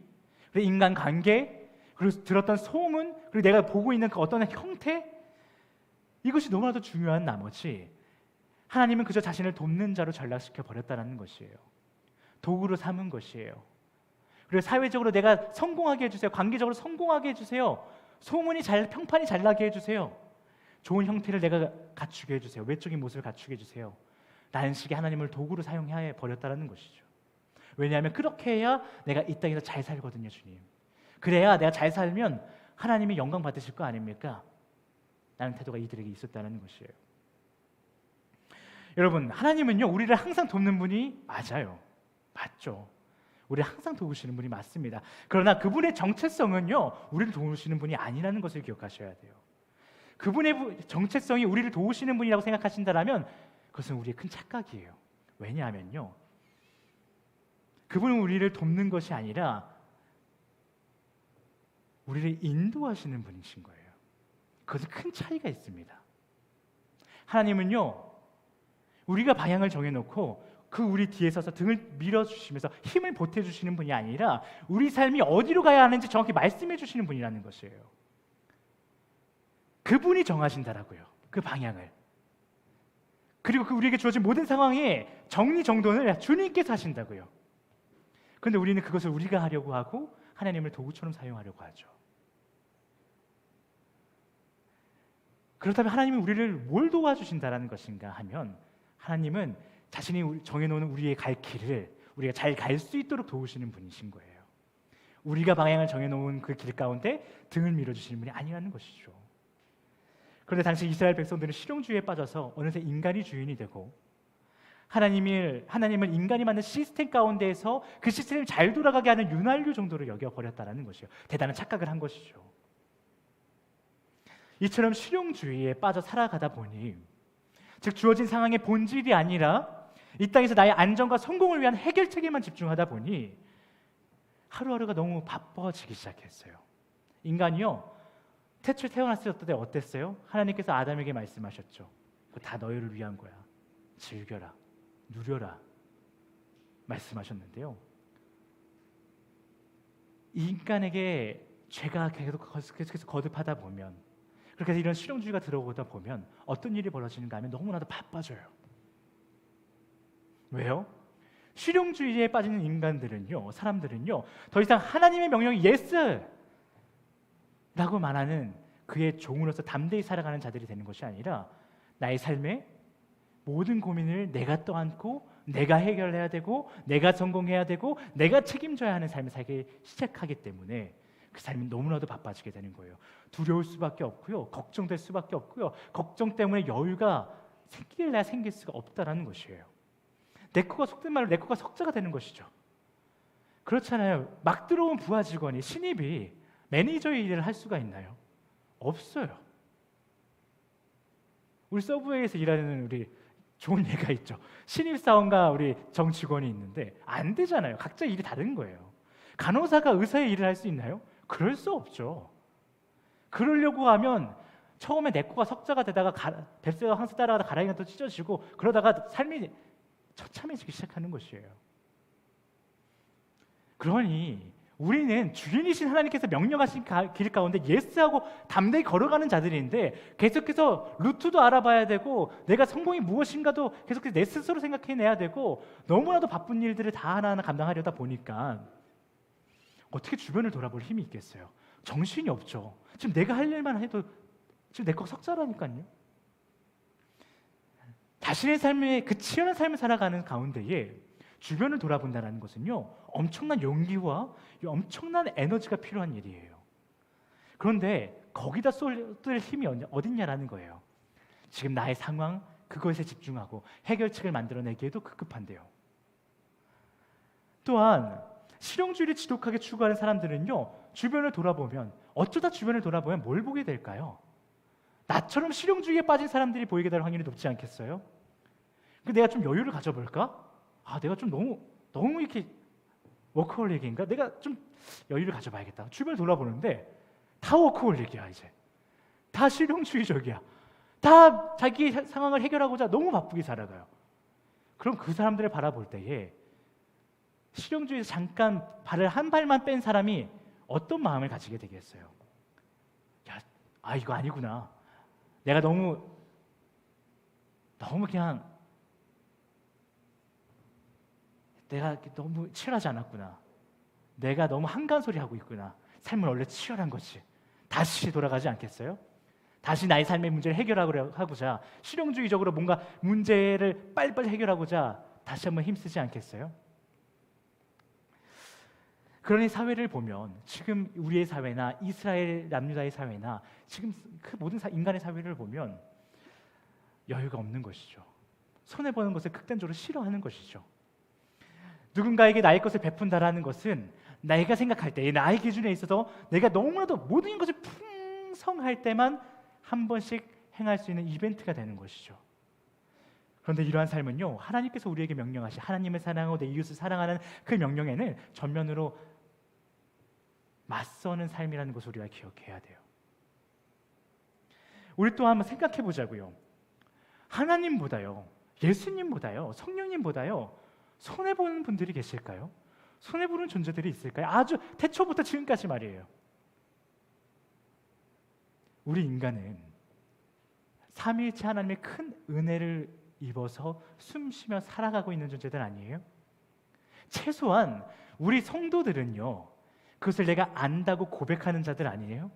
Speaker 1: 그리고 인간관계, 그리고 들었던 소문, 그리고 내가 보고 있는 그 어떤 형태, 이것이 너무나도 중요한 나머지 하나님은 그저 자신을 돕는 자로 전락시켜 버렸다는 것이에요. 도구로 삼은 것이에요. 그리고 사회적으로 내가 성공하게 해주세요. 관계적으로 성공하게 해주세요. 소문이 평판이 잘 나게 해주세요. 좋은 형태를 내가 갖추게 해주세요. 외적인 모습을 갖추게 해주세요. 라는 식의 하나님을 도구로 사용해 버렸다는 것이죠. 왜냐하면 그렇게 해야 내가 이 땅에서 잘 살거든요, 주님. 그래야 내가 잘 살면 하나님이 영광 받으실 거 아닙니까? 라는 태도가 이들에게 있었다는 것이에요. 여러분, 하나님은요, 우리를 항상 돕는 분이 맞죠. 우리를 항상 도우시는 분이 맞습니다. 그러나 그분의 정체성은요, 우리를 도우시는 분이 아니라는 것을 기억하셔야 돼요. 그분의 정체성이 우리를 도우시는 분이라고 생각하신다면 그것은 우리의 큰 착각이에요. 왜냐하면요, 그분은 우리를 돕는 것이 아니라 우리를 인도하시는 분이신 거예요. 그것은 큰 차이가 있습니다. 하나님은요, 우리가 방향을 정해놓고 우리 뒤에 서서 등을 밀어주시면서 힘을 보태주시는 분이 아니라 우리 삶이 어디로 가야 하는지 정확히 말씀해 주시는 분이라는 것이에요. 그분이 정하신다라고요, 그 방향을. 그리고 우리에게 주어진 모든 상황의 정리정돈을 주님께서 하신다고요. 그런데 우리는 그것을 우리가 하려고 하고 하나님을 도구처럼 사용하려고 하죠. 그렇다면 하나님이 우리를 뭘 도와주신다라는 것인가 하면, 하나님은 자신이 정해놓은 우리의 갈 길을 우리가 잘 갈 수 있도록 도우시는 분이신 거예요. 우리가 방향을 정해놓은 그 길 가운데 등을 밀어주시는 분이 아니라는 것이죠. 그런데 당시 이스라엘 백성들은 실용주의에 빠져서 어느새 인간이 주인이 되고 하나님을 인간이 만든 시스템 가운데에서 그 시스템이 잘 돌아가게 하는 윤활유 정도로 여겨버렸다는 것이요. 대단한 착각을 한 것이죠. 이처럼 실용주의에 빠져 살아가다 보니 즉 주어진 상황의 본질이 아니라 이 땅에서 나의 안정과 성공을 위한 해결책에만 집중하다 보니 하루하루가 너무 바빠지기 시작했어요. 인간이요, 태초에 태어났을 때 어땠어요? 하나님께서 아담에게 말씀하셨죠. 그거 다 너희를 위한 거야. 즐겨라, 누려라 말씀하셨는데요. 인간에게 죄가 계속해서 거듭하다 보면, 그렇게 해서 이런 실용주의가 들어오다 보면 어떤 일이 벌어지는가 하면 너무나도 바빠져요. 왜요? 실용주의에 빠지는 인간들은요, 사람들은요, 더 이상 하나님의 명령이 예스! 라고 말하는 그의 종으로서 담대히 살아가는 자들이 되는 것이 아니라 나의 삶에 모든 고민을 내가 떠안고 내가 해결해야 되고 내가 성공해야 되고 내가 책임져야 하는 삶을 살기 시작하기 때문에 그 삶이 너무나도 바빠지게 되는 거예요. 두려울 수밖에 없고요, 걱정될 수밖에 없고요, 걱정 때문에 여유가 생길래야 생길 수가 없다라는 것이에요. 내 코가 속된 말로 내 코가 석자가 되는 것이죠. 그렇잖아요. 막 들어온 부하 직원이 신입이 매니저의 일을 할 수가 있나요? 없어요. 우리 서브웨이에서 일하는 우리 좋은 예가 있죠. 신입사원과 우리 정직원이 있는데 안 되잖아요. 각자 일이 다른 거예요. 간호사가 의사의 일을 할 수 있나요? 그럴 수 없죠. 그러려고 하면 처음에 내 코가 석자가 되다가 뱁새가 황새 따라가다 가랑이가 또 찢어지고 그러다가 삶이 처참해지기 시작하는 것이에요. 그러니 우리는 주인이신 하나님께서 명령하신 길 가운데 예스하고 담대히 걸어가는 자들인데 계속해서 루트도 알아봐야 되고 내가 성공이 무엇인가도 계속해서 내 스스로 생각해내야 되고 너무나도 바쁜 일들을 다 하나하나 감당하려다 보니까 어떻게 주변을 돌아볼 힘이 있겠어요? 정신이 없죠. 지금 내가 할 일만 해도 지금 내 거 석자라니까요. 자신의 삶에 그 치열한 삶을 살아가는 가운데에 주변을 돌아본다는 것은요, 엄청난 용기와 엄청난 에너지가 필요한 일이에요. 그런데 거기다 쏟을 힘이 어딨냐라는 거예요. 지금 나의 상황, 그것에 집중하고 해결책을 만들어내기에도 급급한데요. 또한 실용주의를 지독하게 추구하는 사람들은요, 주변을 돌아보면 어쩌다 주변을 돌아보면 뭘 보게 될까요? 나처럼 실용주의에 빠진 사람들이 보이게 될 확률이 높지 않겠어요? 내가 좀 여유를 가져볼까? 내가 좀 너무 이렇게 워커홀릭인가? 내가 좀 여유를 가져봐야겠다. 주변을 돌아보는데 다 워커홀릭이야. 이제 다 실용주의적이야. 다 자기 상황을 해결하고자 너무 바쁘게 살아가요. 그럼 그 사람들을 바라볼 때에 실용주의에서 잠깐 발을 한 발만 뺀 사람이 어떤 마음을 가지게 되겠어요? 이거 아니구나. 내가 너무 그냥 내가 너무 치열하지 않았구나. 내가 너무 한간소리 하고 있구나. 삶은 원래 치열한 거지. 다시 돌아가지 않겠어요? 다시 나의 삶의 문제를 해결하고자 실용주의적으로 뭔가 문제를 빨리빨리 해결하고자 다시 한번 힘쓰지 않겠어요? 그러니 사회를 보면 지금 우리의 사회나 이스라엘 남유다의 사회나 지금 그 모든 인간의 사회를 보면 여유가 없는 것이죠. 손해보는 것을 극단적으로 싫어하는 것이죠. 누군가에게 나의 것을 베푼다라는 것은 내가 생각할 때, 나의 기준에 있어서 내가 너무나도 모든 것을 풍성할 때만 한 번씩 행할 수 있는 이벤트가 되는 것이죠. 그런데 이러한 삶은요, 하나님께서 우리에게 명령하신 하나님을 사랑하고 내 이웃을 사랑하는 그 명령에는 전면으로 맞서는 삶이라는 것을 우리가 기억해야 돼요. 우리 또 한번 생각해 보자고요. 하나님보다요, 예수님보다요, 성령님보다요 손해보는 분들이 계실까요? 손해보는 존재들이 있을까요? 아주 태초부터 지금까지 말이에요. 우리 인간은 삼위일체 하나님의 큰 은혜를 입어서 숨쉬며 살아가고 있는 존재들 아니에요? 최소한 우리 성도들은요, 그것을 내가 안다고 고백하는 자들 아니에요?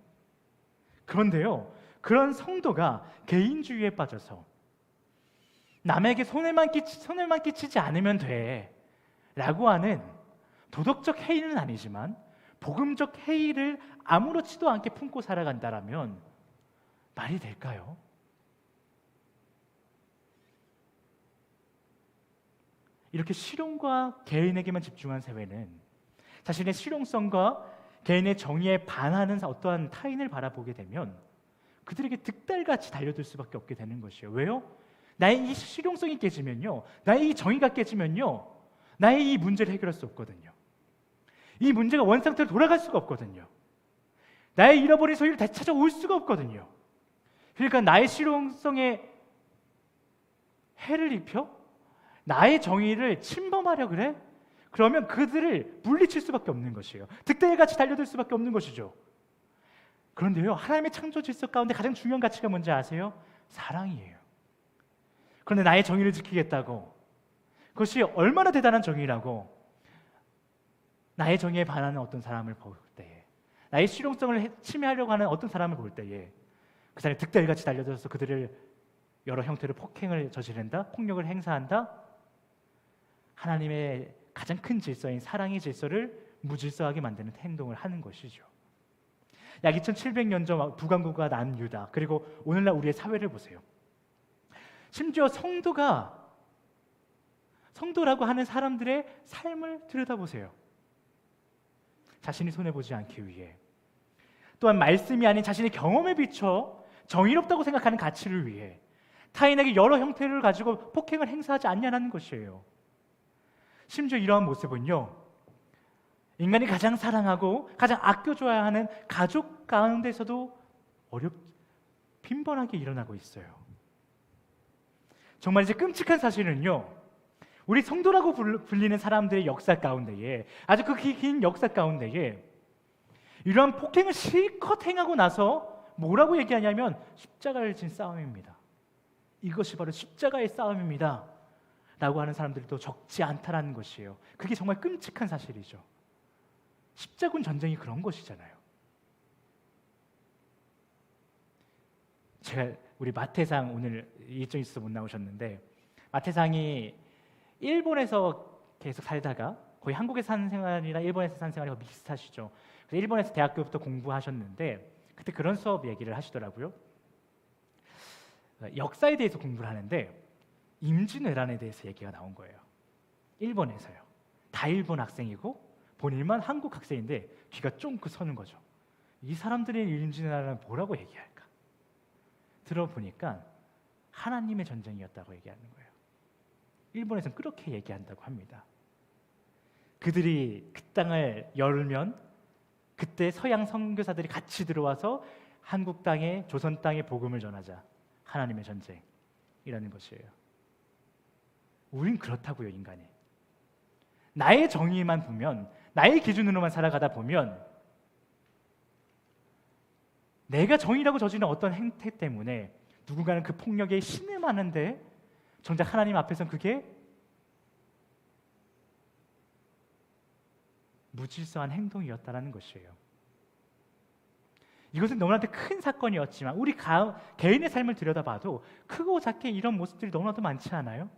Speaker 1: 그런데요, 그런 성도가 개인주의에 빠져서 남에게 손해만 끼치지 않으면 돼 라고 하는 도덕적 해이는 아니지만 복음적 해이를 아무렇지도 않게 품고 살아간다라면 말이 될까요? 이렇게 실용과 개인에게만 집중한 사회는 자신의 실용성과 개인의 정의에 반하는 어떠한 타인을 바라보게 되면 그들에게 득달같이 달려들 수밖에 없게 되는 것이에요. 왜요? 나의 이 실용성이 깨지면요, 나의 이 정의가 깨지면요, 나의 이 문제를 해결할 수 없거든요. 이 문제가 원상태로 돌아갈 수가 없거든요. 나의 잃어버린 소유를 되찾아올 수가 없거든요. 그러니까 나의 실용성에 해를 입혀 나의 정의를 침범하려 그래? 그러면 그들을 물리칠 수밖에 없는 것이에요. 득달같이 달려들 수밖에 없는 것이죠. 그런데요, 하나님의 창조 질서 가운데 가장 중요한 가치가 뭔지 아세요? 사랑이에요. 그런데 나의 정의를 지키겠다고, 그것이 얼마나 대단한 정의라고 나의 정의에 반하는 어떤 사람을 볼 때에, 나의 실용성을 침해하려고 하는 어떤 사람을 볼 때에 그 사람이 득달같이 달려들어서 그들을 여러 형태로 폭행을 저지른다, 폭력을 행사한다, 하나님의 가장 큰 질서인 사랑의 질서를 무질서하게 만드는 행동을 하는 것이죠. 약 2700년 전 북왕국가 난 유다, 그리고 오늘날 우리의 사회를 보세요. 심지어 성도라고 하는 사람들의 삶을 들여다보세요. 자신이 손해보지 않기 위해, 또한 말씀이 아닌 자신의 경험에 비춰 정의롭다고 생각하는 가치를 위해 타인에게 여러 형태를 가지고 폭행을 행사하지 않냐는 것이에요. 심지어 이러한 모습은요, 인간이 가장 사랑하고 가장 아껴줘야 하는 가족 가운데서도 빈번하게 일어나고 있어요. 정말 이제 끔찍한 사실은요, 우리 성도라고 불리는 사람들의 역사 가운데에, 아주 그 긴 역사 가운데에 이러한 폭행을 실컷 행하고 나서 뭐라고 얘기하냐면 십자가를 진 싸움입니다. 이것이 바로 십자가의 싸움입니다 라고 하는 사람들도 적지 않다라는 것이에요. 그게 정말 끔찍한 사실이죠. 십자군 전쟁이 그런 것이잖아요. 제가 우리 마태상, 오늘 일정이 있어서 못 나오셨는데, 마태상이 일본에서 계속 살다가 거의 한국에 사는 생활이랑 일본에서 사는 생활이 비슷하시죠. 그래서 일본에서 대학교부터 공부하셨는데 그때 그런 수업 얘기를 하시더라고요. 역사에 대해서 공부를 하는데 임진왜란에 대해서 얘기가 나온 거예요. 일본에서요. 다 일본 학생이고 본인만 한국 학생인데 귀가 쫑긋 서는 거죠. 이 사람들의 임진왜란은 뭐라고 얘기할까? 들어보니까 하나님의 전쟁이었다고 얘기하는 거예요. 일본에서는 그렇게 얘기한다고 합니다. 그들이 그 땅을 열면 그때 서양 선교사들이 같이 들어와서 한국 땅에, 조선 땅에 복음을 전하자. 하나님의 전쟁이라는 것이에요. 우린 그렇다고요, 인간이. 나의 정의만 보면, 나의 기준으로만 살아가다 보면 내가 정의라고 저지른 어떤 행태 때문에 누군가는 그 폭력에 신음하는데 정작 하나님 앞에서는 그게 무질서한 행동이었다라는 것이에요. 이것은 너무나도 큰 사건이었지만 우리 개인의 삶을 들여다봐도 크고 작게 이런 모습들이 너무나도 많지 않아요?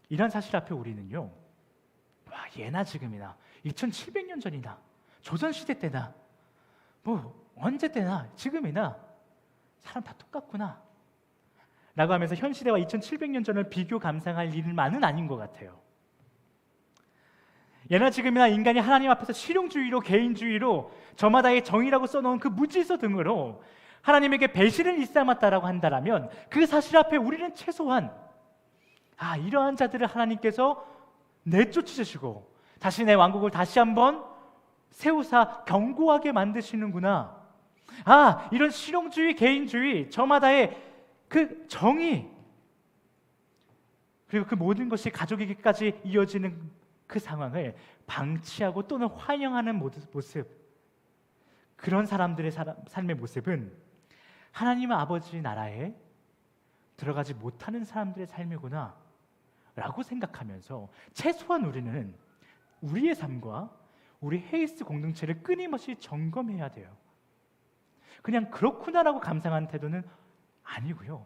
Speaker 1: 이런 사실 앞에 우리는요, 와, 예나 지금이나 2700년 전이나 조선시대 때나 뭐 언제 때나 지금이나 사람 다 똑같구나 라고 하면서 현 시대와 2700년 전을 비교 감상할 일만은 아닌 것 같아요. 예나 지금이나 인간이 하나님 앞에서 실용주의로, 개인주의로, 저마다의 정의라고 써놓은 그 무질서 등으로 하나님에게 배신을 일삼았다라고 한다면 그 사실 앞에 우리는 최소한 이러한 자들을 하나님께서 내쫓으시고 다시 내 왕국을 다시 한번 세우사 경고하게 만드시는구나. 이런 실용주의, 개인주의, 저마다의 그 정의, 그리고 그 모든 것이 가족에게까지 이어지는 그 상황을 방치하고 또는 환영하는 모습, 그런 사람들의 삶의 모습은 하나님 아버지 나라에 들어가지 못하는 사람들의 삶이구나 라고 생각하면서 최소한 우리는 우리의 삶과 우리 헤이스 공동체를 끊임없이 점검해야 돼요. 그냥 그렇구나라고 감상하는 태도는 아니고요.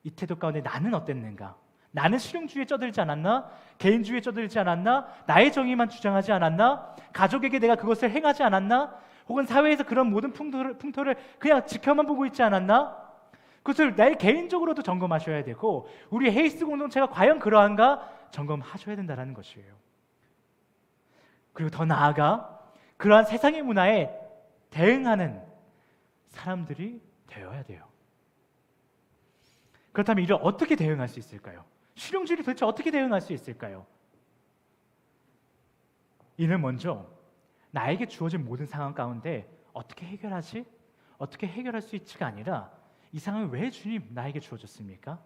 Speaker 1: 이 태도 가운데 나는 어땠는가? 나는 실용주의에 쩌들지 않았나? 개인주의에 쩌들지 않았나? 나의 정의만 주장하지 않았나? 가족에게 내가 그것을 행하지 않았나? 혹은 사회에서 그런 모든 풍토를 그냥 지켜만 보고 있지 않았나? 그것을 내 개인적으로도 점검하셔야 되고 우리 헤이스 공동체가 과연 그러한가 점검하셔야 된다는 것이에요. 그리고 더 나아가 그러한 세상의 문화에 대응하는 사람들이 되어야 돼요. 그렇다면 이를 어떻게 대응할 수 있을까요? 실용주의를 도대체 어떻게 대응할 수 있을까요? 이는 먼저 나에게 주어진 모든 상황 가운데 어떻게 해결하지? 어떻게 해결할 수 있지가 아니라 이 상황을 왜 주님 나에게 주어졌습니까?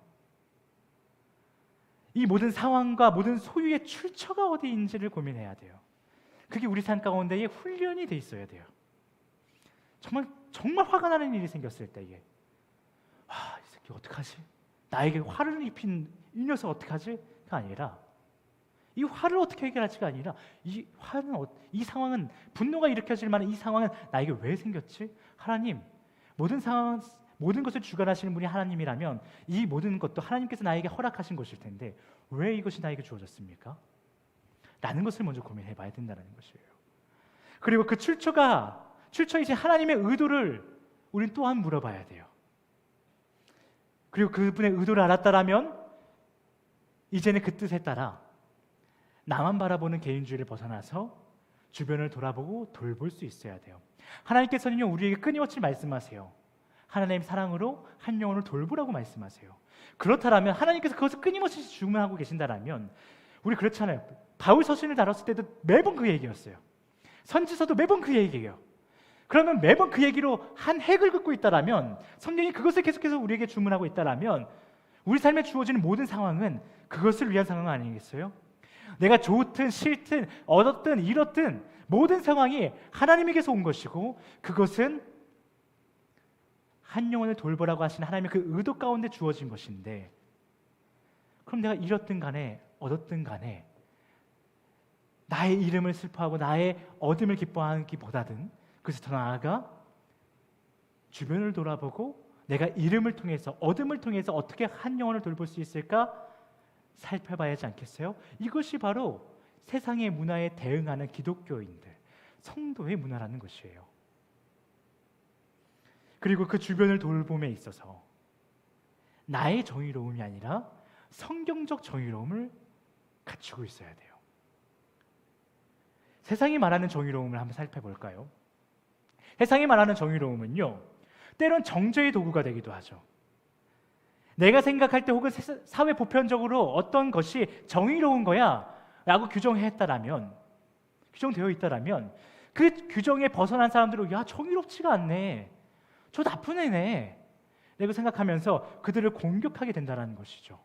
Speaker 1: 이 모든 상황과 모든 소유의 출처가 어디인지를 고민해야 돼요. 그게 우리 삶 가운데에 훈련이 돼 있어야 돼요. 정말 화가 나는 일이 생겼을 때에 이 새끼 어떡하지? 나에게 화를 입힌 이 녀석 어떡하지? 가 아니라 이 화를 어떻게 해결할지가 아니라 이 상황은 분노가 일으켜질 만한 이 상황은 나에게 왜 생겼지? 하나님, 모든 상황, 모든 것을 주관하시는 분이 하나님이라면 이 모든 것도 하나님께서 나에게 허락하신 것일 텐데 왜 이것이 나에게 주어졌습니까? 라는 것을 먼저 고민해 봐야 된다는 것이에요. 그리고 그 출처이신 하나님의 의도를 우리는 또한 물어봐야 돼요. 그리고 그분의 의도를 알았다라면 이제는 그 뜻에 따라 나만 바라보는 개인주의를 벗어나서 주변을 돌아보고 돌볼 수 있어야 돼요. 하나님께서는요 우리에게 끊임없이 말씀하세요. 하나님의 사랑으로 한 영혼을 돌보라고 말씀하세요. 그렇다면 하나님께서 그것을 끊임없이 주문하고 계신다라면 우리 그렇잖아요. 바울 서신을 다뤘을 때도 매번 그 얘기였어요. 선지서도 매번 그 얘기예요. 그러면 매번 그 얘기로 한 핵을 긋고 있다라면 성경이 그것을 계속해서 우리에게 주문하고 있다라면 우리 삶에 주어지는 모든 상황은 그것을 위한 상황 아니겠어요? 내가 좋든 싫든 얻었든 잃었든 모든 상황이 하나님에게서 온 것이고 그것은 한 영혼을 돌보라고 하신 하나님의 그 의도 가운데 주어진 것인데 그럼 내가 잃었든 간에 얻었든 간에 나의 이름을 슬퍼하고 나의 얻음을 기뻐하기보다는 그래서 더 나아가 주변을 돌아보고 내가 이름을 통해서 얻음을 통해서 어떻게 한 영혼을 돌볼 수 있을까 살펴봐야 하지 않겠어요? 이것이 바로 세상의 문화에 대응하는 기독교인들, 성도의 문화라는 것이에요. 그리고 그 주변을 돌봄에 있어서 나의 정의로움이 아니라 성경적 정의로움을 갖추고 있어야 돼요. 세상이 말하는 정의로움을 한번 살펴볼까요? 세상이 말하는 정의로움은요 때론 정죄의 도구가 되기도 하죠. 내가 생각할 때 혹은 사회 보편적으로 어떤 것이 정의로운 거야 라고 규정되어 있다라면 그 규정에 벗어난 사람들은 야 정의롭지가 않네, 저 나쁜 애네 라고 생각하면서 그들을 공격하게 된다는 것이죠.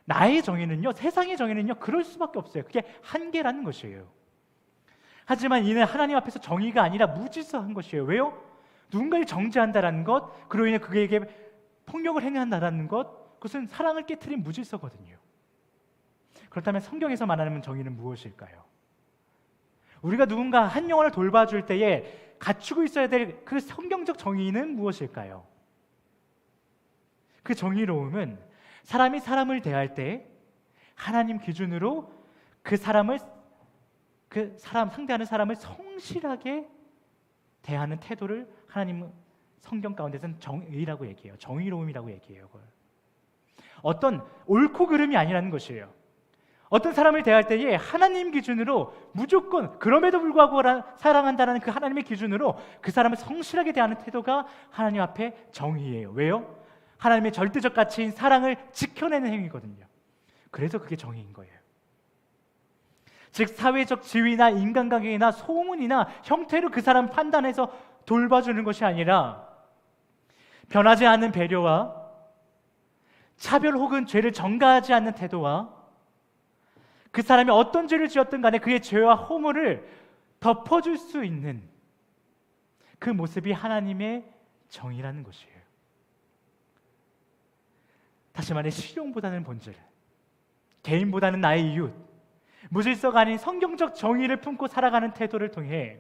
Speaker 1: 나의 정의는요, 세상의 정의는요 그럴 수밖에 없어요. 그게 한계라는 것이에요. 하지만 이는 하나님 앞에서 정의가 아니라 무질서한 것이에요. 왜요? 누군가를 정죄한다는 것, 그로 인해 그에게 폭력을 행한다는 것, 그것은 사랑을 깨트린 무질서거든요. 그렇다면 성경에서 말하는 정의는 무엇일까요? 우리가 누군가 한 영혼을 돌봐줄 때에 갖추고 있어야 될 그 성경적 정의는 무엇일까요? 그 정의로움은 사람이 사람을 대할 때 하나님 기준으로 상대하는 사람을 성실하게 대하는 태도를 하나님은 성경 가운데서는 정의라고 얘기해요. 정의로움이라고 얘기해요. 그걸. 어떤 옳고 그름이 아니라는 것이에요. 어떤 사람을 대할 때에 하나님 기준으로 무조건 그럼에도 불구하고 사랑한다는 그 하나님의 기준으로 그 사람을 성실하게 대하는 태도가 하나님 앞에 정의예요. 왜요? 하나님의 절대적 가치인 사랑을 지켜내는 행위거든요. 그래서 그게 정의인 거예요. 즉 사회적 지위나 인간관계나 소문이나 형태로 그 사람 판단해서 돌봐주는 것이 아니라 변하지 않는 배려와 차별 혹은 죄를 전가하지 않는 태도와 그 사람이 어떤 죄를 지었든 간에 그의 죄와 허물을 덮어줄 수 있는 그 모습이 하나님의 정의라는 것이에요. 다시 말해 실용보다는 본질, 개인보다는 나의 이웃, 무질서가 아닌 성경적 정의를 품고 살아가는 태도를 통해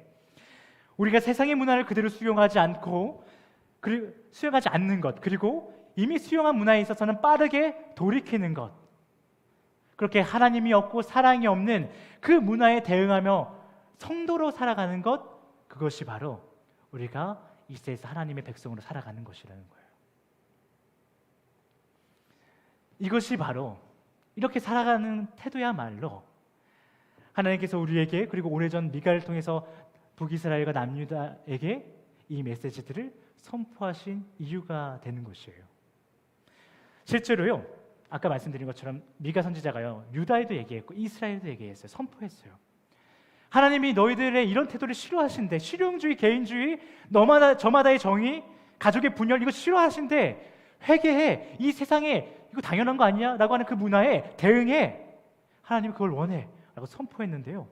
Speaker 1: 우리가 세상의 문화를 그대로 수용하지 않는 것, 그리고 이미 수용한 문화에 있어서는 빠르게 돌이키는 것, 그렇게 하나님이 없고 사랑이 없는 그 문화에 대응하며 성도로 살아가는 것, 그것이 바로 우리가 이 세상에서 하나님의 백성으로 살아가는 것이라는 거예요. 이것이 바로 이렇게 살아가는 태도야말로 하나님께서 우리에게, 그리고 오래전 미가를 통해서 북이스라엘과 남유다에게 이 메시지들을 선포하신 이유가 되는 것이에요. 실제로요, 아까 말씀드린 것처럼 미가 선지자가요, 유다에도 얘기했고 이스라엘도 얘기했어요. 선포했어요. 하나님이 너희들의 이런 태도를 싫어하신대. 실용주의, 개인주의, 너마다 저마다의 정의, 가족의 분열, 이거 싫어하신대. 회개해. 이 세상에 이거 당연한 거 아니야? 라고 하는 그 문화에 대응해. 하나님이 그걸 원해 라고 선포했는데요,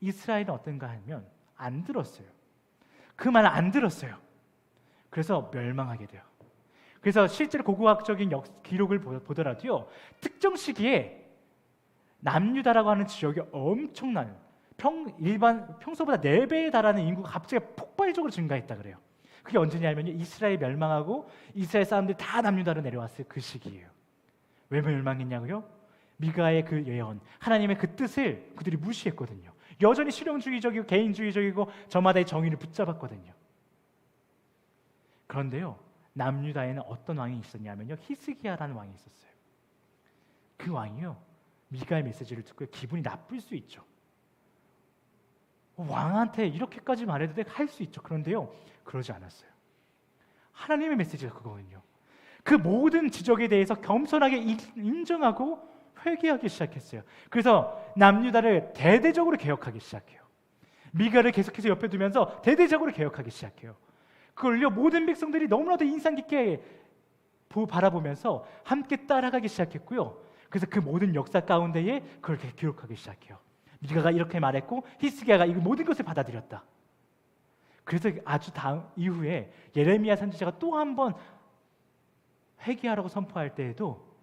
Speaker 1: 이스라엘은 어떤가 하면 안 들었어요. 그 말을 안 들었어요. 그래서 멸망하게 돼요. 그래서 실제로 고고학적인 기록을 보더라도요, 특정 시기에 남유다라고 하는 지역이 엄청난 평소보다 4배에 달하는 인구가 갑자기 폭발적으로 증가했다 그래요. 그게 언제냐면요, 이스라엘 멸망하고 이스라엘 사람들이 다 남유다로 내려왔어요. 그 시기예요. 왜 멸망했냐고요? 미가의 그 예언, 하나님의 그 뜻을 그들이 무시했거든요. 여전히 실용주의적이고 개인주의적이고 저마다의 정의를 붙잡았거든요. 그런데요, 남유다에는 어떤 왕이 있었냐면요, 히스기야라는 왕이 있었어요. 그 왕이요, 미가의 메시지를 듣고 기분이 나쁠 수 있죠. 왕한테 이렇게까지 말해도 돼? 할 수 있죠. 그런데요, 그러지 않았어요. 하나님의 메시지가 그거거든요. 그 모든 지적에 대해서 겸손하게 인정하고 회개하기 시작했어요. 그래서 남유다를 대대적으로 개혁하기 시작해요. 미가를 계속해서 옆에 두면서 대대적으로 개혁하기 시작해요. 그걸요, 모든 백성들이 너무나도 인상 깊게 바라보면서 함께 따라가기 시작했고요. 그래서 그 모든 역사 가운데에 그걸 기록하기 시작해요. 미가가 이렇게 말했고 히스기야가 이 모든 것을 받아들였다. 그래서 아주 다음 이후에 예레미야 선지자가 또 한 번 회개하라고 선포할 때에도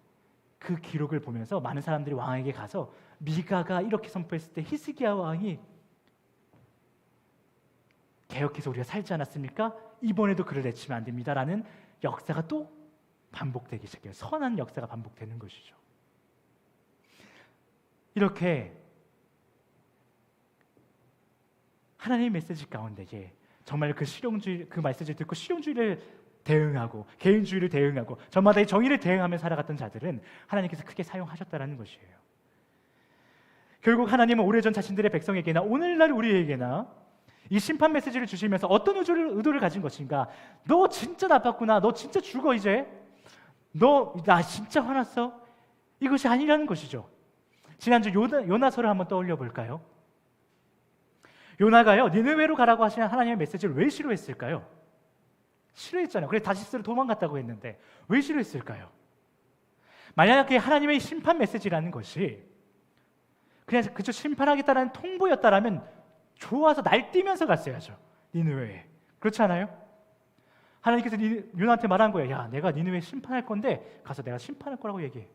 Speaker 1: 그 기록을 보면서 많은 사람들이 왕에게 가서 미가가 이렇게 선포했을 때 히스기야 왕이 개혁해서 우리가 살지 않았습니까? 이번에도 그를 내치면 안 됩니다라는 역사가 또 반복되기 시작해요. 선한 역사가 반복되는 것이죠. 이렇게 하나님의 메시지 가운데에 정말 그 실용주의, 그 메시지를 듣고 실용주의를 대응하고 개인주의를 대응하고 저마다의 정의를 대응하며 살아갔던 자들은 하나님께서 크게 사용하셨다는 것이에요. 결국 하나님은 오래전 자신들의 백성에게나 오늘날 우리에게나 이 심판 메시지를 주시면서 어떤 의도를 가진 것인가? 너 진짜 나빴구나. 너 진짜 죽어 이제. 너 나 진짜 화났어. 이것이 아니라는 것이죠. 지난주 요나서를 한번 떠올려 볼까요? 요나가요, 니느웨로 가라고 하시는 하나님의 메시지를 왜 싫어했을까요? 싫어했잖아요. 그래서 다시스로 도망갔다고 했는데 왜 싫어했을까요? 만약에 하나님의 심판 메시지라는 것이 그냥 그저 심판하겠다는 통보였다라면 좋아서 날뛰면서 갔어야죠. 니느웨에. 그렇지 않아요? 하나님께서 요나한테 말한 거예요. 야, 내가 니느웨 심판할 건데 가서 내가 심판할 거라고 얘기해.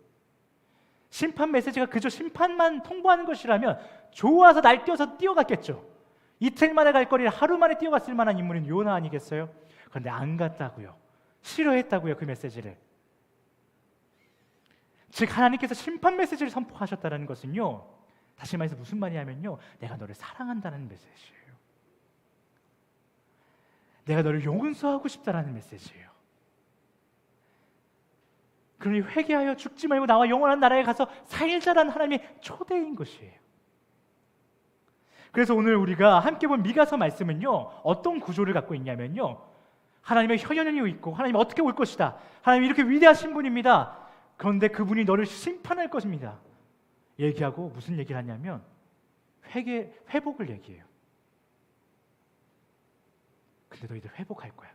Speaker 1: 심판 메시지가 그저 심판만 통보하는 것이라면 좋아서 날뛰어서 뛰어갔겠죠. 이틀 만에 갈 거리를 하루 만에 뛰어갔을 만한 인물인 요나 아니겠어요? 그런데 안 갔다고요. 싫어했다고요, 그 메시지를. 즉 하나님께서 심판 메시지를 선포하셨다는 것은요, 다시 말해서 무슨 말이냐면요, 내가 너를 사랑한다는 메시지예요. 내가 너를 용서하고 싶다라는 메시지예요. 그러니 회개하여 죽지 말고 나와 영원한 나라에 가서 살자라는 하나님의 초대인 것이에요. 그래서 오늘 우리가 함께 본 미가서 말씀은요, 어떤 구조를 갖고 있냐면요, 하나님의 혈연이 있고 하나님이 어떻게 올 것이다. 하나님이 이렇게 위대하신 분입니다. 그런데 그분이 너를 심판할 것입니다. 얘기하고 무슨 얘기를 하냐면 회복을 얘기해요. 근데 너희들 회복할 거야.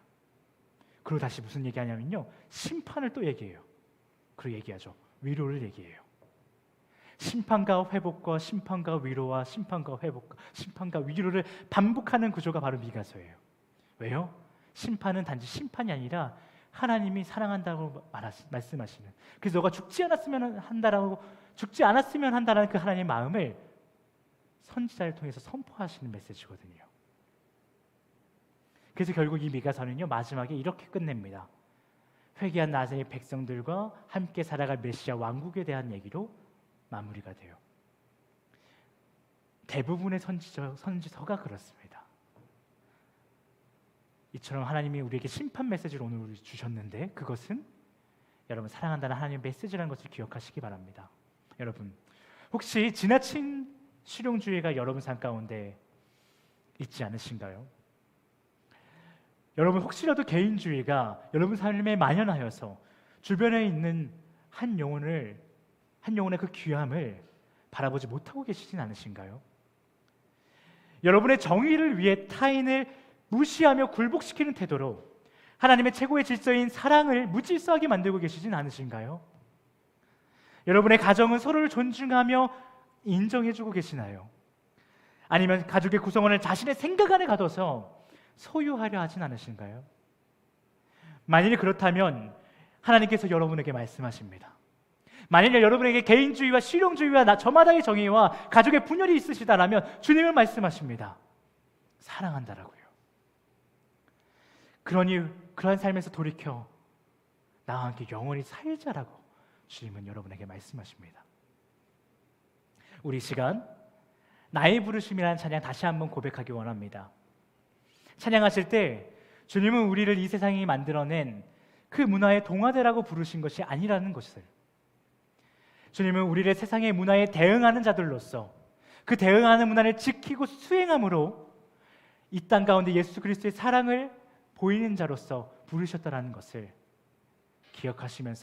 Speaker 1: 그리고 다시 무슨 얘기하냐면요, 심판을 또 얘기해요. 그리고 얘기하죠. 위로를 얘기해요. 심판과 회복과 심판과 위로와 심판과 회복과 심판과 위로를 반복하는 구조가 바로 미가서예요. 왜요? 심판은 단지 심판이 아니라 하나님이 사랑한다고 말씀하시는, 그래서 너가 죽지 않았으면 한다라는 그 하나님의 마음을 선지자를 통해서 선포하시는 메시지거든요. 그래서 결국 이 미가서는요, 마지막에 이렇게 끝냅니다. 회개한 나사의 백성들과 함께 살아갈 메시아 왕국에 대한 얘기로 마무리가 돼요. 대부분의 선지서가 그렇습니다. 이처럼 하나님이 우리에게 심판 메시지를 오늘 주셨는데 그것은 여러분 사랑한다는 하나님의 메시지라는 것을 기억하시기 바랍니다. 여러분 혹시 지나친 실용주의가 여러분 삶 가운데 있지 않으신가요? 여러분 혹시라도 개인주의가 여러분 삶에 만연하여서 주변에 있는 한 영혼의 그 귀함을 바라보지 못하고 계시진 않으신가요? 여러분의 정의를 위해 타인을 무시하며 굴복시키는 태도로 하나님의 최고의 질서인 사랑을 무질서하게 만들고 계시진 않으신가요? 여러분의 가정은 서로를 존중하며 인정해주고 계시나요? 아니면 가족의 구성원을 자신의 생각 안에 가둬서 소유하려 하진 않으신가요? 만일 그렇다면 하나님께서 여러분에게 말씀하십니다. 만일 여러분에게 개인주의와 실용주의와 저마다의 정의와 가족의 분열이 있으시다라면 주님은 말씀하십니다. 사랑한다라고요. 그러니 그러한 삶에서 돌이켜 나와 함께 영원히 살자라고 주님은 여러분에게 말씀하십니다. 우리 시간 나의 부르심이라는 찬양 다시 한번 고백하기 원합니다. 찬양하실 때 주님은 우리를 이 세상이 만들어낸 그 문화의 동화대라고 부르신 것이 아니라는 것을, 주님은 우리를 세상의 문화에 대응하는 자들로서 그 대응하는 문화를 지키고 수행함으로 이 땅 가운데 예수 그리스도의 사랑을 보이는 자로서 부르셨다라는 것을 기억하시면서